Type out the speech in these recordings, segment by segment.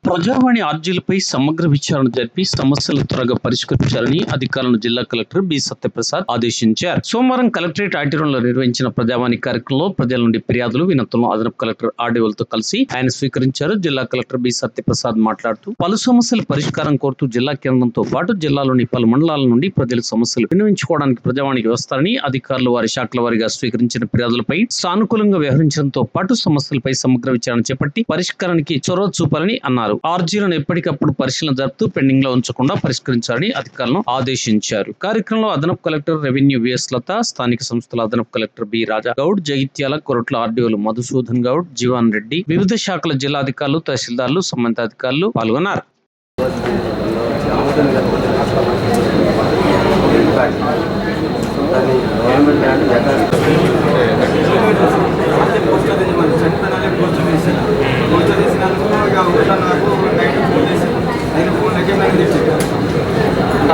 ప్రజావాణి ఆర్జీలపై సమగ్ర విచారణ జరిపి సమస్యలు త్వరగా పరిష్కరించాలని అధికారులను జిల్లా కలెక్టర్ బి సత్యప్రసాద్ ఆదేశించారు. సోమవారం కలెక్టరేట్ ఆడిటోరియంలో నిర్వహించిన ప్రజావాణి కార్యక్రమంలో ప్రజల నుండి ఫిర్యాదులు, వినతులను అదనపు కలెక్టర్ ఆర్డీఓలతో కలిసి ఆయన స్వీకరించారు. జిల్లా కలెక్టర్ బి సత్యప్రసాద్ మాట్లాడుతూ పలు సమస్యల పరిష్కారం కోరుతూ జిల్లా కేంద్రంతో పాటు జిల్లాలోని పలు మండలాల నుండి ప్రజల సమస్యలు విన్నవించుకోవడానికి ప్రజావాణికి వస్తారని, అధికారులు వారి శాఖల వారీగా స్వీకరించిన ఫిర్యాదులపై సానుకూలంగా వ్యవహరించడంతో పాటు సమస్యలపై సమగ్ర విచారణ చేపట్టి పరిష్కారానికి చొరవ చూపాలని అన్నారు. ఆర్జీలను ఎప్పటికప్పుడు పరిశీలన జరుపుతూ పెండింగ్ లో ఉంచకుండా పరిష్కరించాలని అధికారులను ఆదేశించారు. కార్యక్రమంలో అదనపు కలెక్టర్ రెవెన్యూ విఎస్ లత, స్థానిక సంస్థల అదనపు కలెక్టర్ బి రాజా గౌడ్, జగిత్యాల, కొరట్ల ఆర్డీఓలు మధుసూదన్ గౌడ్, జీవన్ రెడ్డి, వివిధ శాఖల జిల్లా అధికారులు, తహసీల్దార్లు, సంబంధిత అధికారులు పాల్గొన్నారు.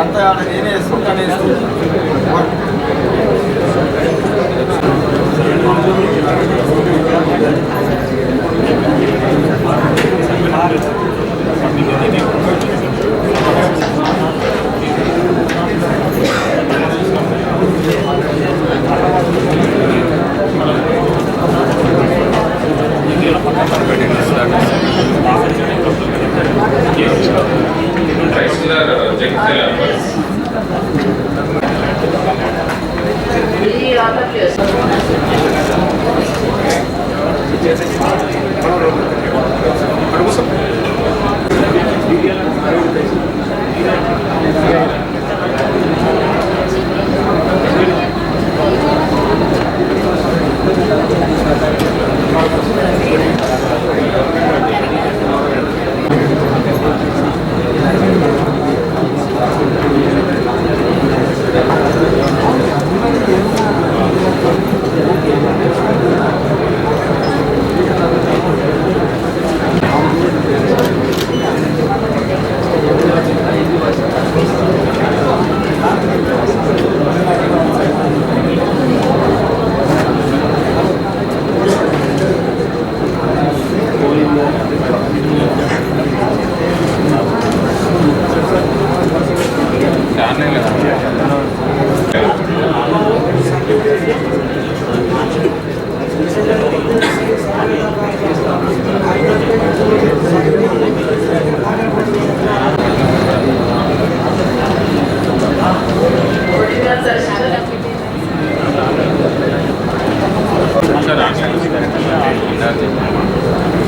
అంతా నేనే వేసుకుంటాను.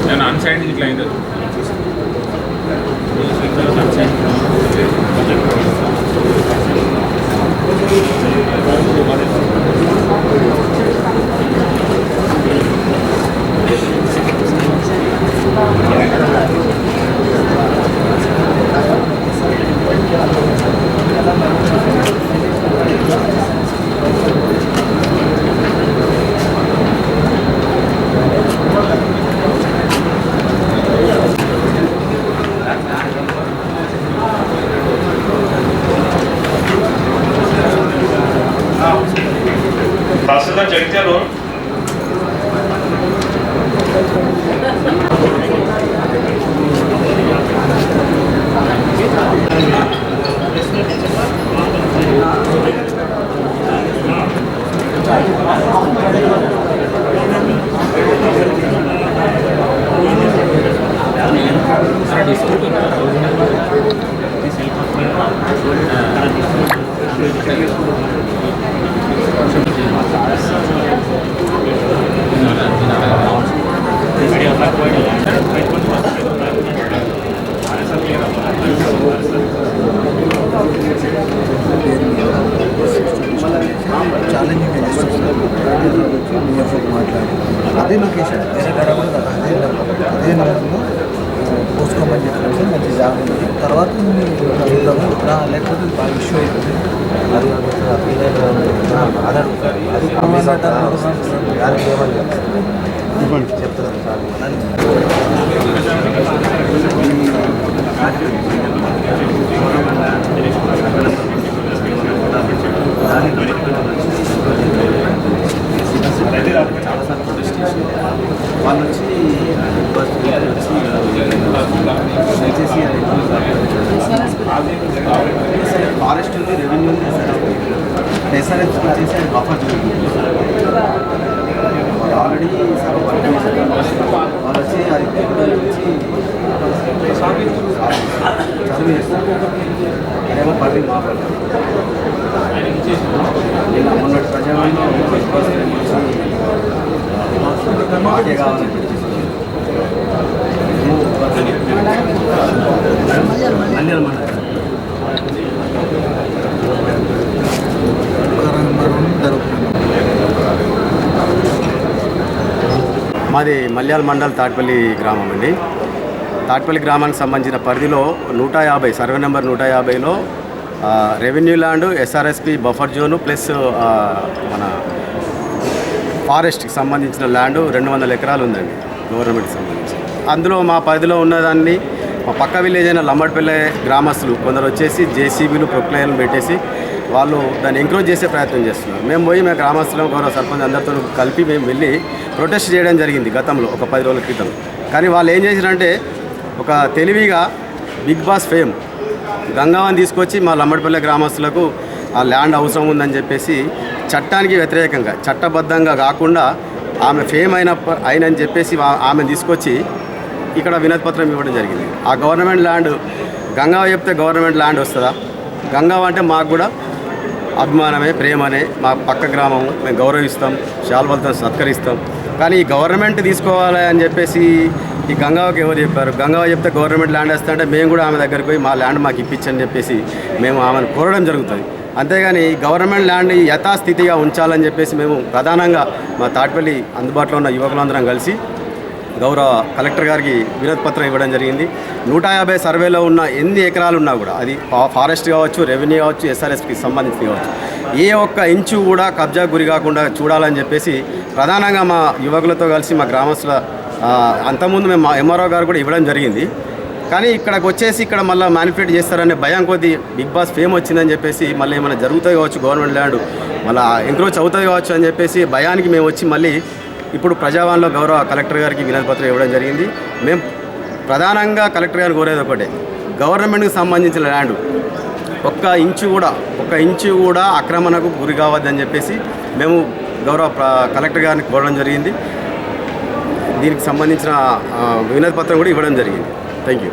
నేను అన్సైడ్ ఇట్లా అయింది. తహసీల్దార్ జగిత్యాల అదే లొకేషన్ అదే నెంబర్లో పోసుకోమని చెప్పినట్టు మంచి జాబ్ ఉంది. తర్వాత లేకపోతే బాగా ఇష్యూ అవుతుంది. అది దానికి ఏమని చెప్తాను చాలాసార్లు ప్రొటెస్ట్ చేసి వాళ్ళ నుంచి సర్వే చేస్తాను. అదేమో పర్రీ మా పర్రీ. ఇలా మొన్నటి ప్రజావాణిలో మాకే కావాలని మల్యాల మండలం మాది మల్యాల మండల్ తాట్పల్లి గ్రామం అండి. తాట్పల్లి గ్రామానికి సంబంధించిన పరిధిలో 150 సర్వే నెంబర్ 150లో revenue land, SRSP buffer zone plus మన ఫారెస్ట్కి సంబంధించిన ల్యాండ్ 200 ఎకరాలు ఉందండి గవర్నమెంట్కి సంబంధించి. అందులో మా పరిధిలో ఉన్నదాన్ని మా పక్క విలేజ్ అయిన లంబడిపల్లె గ్రామస్తులు కొందరు వచ్చేసి జేసీబీలు ప్రొక్లైన్లు పెట్టేసి వాళ్ళు దాన్ని ఎంకరేజ్ చేసే ప్రయత్నం చేస్తున్నారు. మేము పోయి మా గ్రామస్తులం గౌరవ సర్పంచ్ అందరితో కలిపి మేము వెళ్ళి ప్రొటెస్ట్ చేయడం జరిగింది గతంలో ఒక 10 రోజుల క్రితం. కానీ వాళ్ళు ఏం చేశారంటే ఒక తెలివిగా బిగ్ బాస్ ఫేమ్ గంగావని తీసుకొచ్చి మా లంబడిపల్లె గ్రామస్తులకు ఆ ల్యాండ్ అవసరం ఉందని చెప్పేసి చట్టానికి వ్యతిరేకంగా చట్టబద్ధంగా కాకుండా ఆమె ఫేమ్ అయినని చెప్పేసి ఆమెను తీసుకొచ్చి ఇక్కడ వినతి పత్రం ఇవ్వడం జరిగింది. ఆ గవర్నమెంట్ ల్యాండ్ గంగావ చెప్తే గవర్నమెంట్ ల్యాండ్ వస్తుందా? గంగావ అంటే మాకు కూడా అభిమానమే, ప్రేమనే, మా పక్క గ్రామము, మేము గౌరవిస్తాం, శాల్వలతో సత్కరిస్తాం. కానీ ఈ గవర్నమెంట్ తీసుకోవాలి అని చెప్పేసి ఈ గంగావకి ఎవరు చెప్పారు? గంగావ చెప్తే గవర్నమెంట్ ల్యాండ్ వస్తా అంటే మేము కూడా ఆమె దగ్గరికి పోయి మా ల్యాండ్ మాకు ఇప్పించని చెప్పేసి మేము ఆమెను కోరడం జరుగుతుంది. అంతేగాని గవర్నమెంట్ ల్యాండ్ యథాస్థితిగా ఉంచాలని చెప్పేసి మేము ప్రధానంగా మా తాట్పల్లి అందుబాటులో ఉన్న యువకులందరం కలిసి గౌరవ కలెక్టర్ గారికి వినతి పత్రం ఇవ్వడం జరిగింది. 150 సర్వేలో ఉన్న ఎన్ని ఎకరాలు ఉన్నా కూడా అది ఫారెస్ట్ కావచ్చు, రెవెన్యూ కావచ్చు, ఎస్ఆర్ఎస్కి సంబంధించి కావచ్చు, ఏ ఒక్క ఇంచు కూడా కబ్జా గురి కాకుండా చూడాలని చెప్పేసి ప్రధానంగా మా యువకులతో కలిసి మా గ్రామస్తుల అంతకుముందు మేము మా ఎంఆర్ఓ గారు కూడా ఇవ్వడం జరిగింది. కానీ ఇక్కడికి వచ్చేసి ఇక్కడ మళ్ళీ మ్యానిపులేట్ చేస్తారనే భయం కొద్దీ బిగ్ బాస్ ఫేమ్ వచ్చిందని చెప్పేసి మళ్ళీ ఏమైనా జరుగుతుంది కావచ్చు, గవర్నమెంట్ ల్యాండ్ మళ్ళీ ఎంక్రోచ్ అవుతుంది కావచ్చు అని చెప్పేసి భయానికి మేము వచ్చి మళ్ళీ ఇప్పుడు ప్రజావాణిలో గౌరవ కలెక్టర్ గారికి వినతి పత్రం ఇవ్వడం జరిగింది. మేము ప్రధానంగా కలెక్టర్ గారిని కోరేది ఒకటే, గవర్నమెంట్కి సంబంధించిన ల్యాండ్ ఒక్క ఇంచు కూడా ఆక్రమణకు గురి కావద్దని చెప్పేసి మేము గౌరవ కలెక్టర్ గారిని కోరడం జరిగింది. దీనికి సంబంధించిన వినతి పత్రం కూడా ఇవ్వడం జరిగింది. Thank you.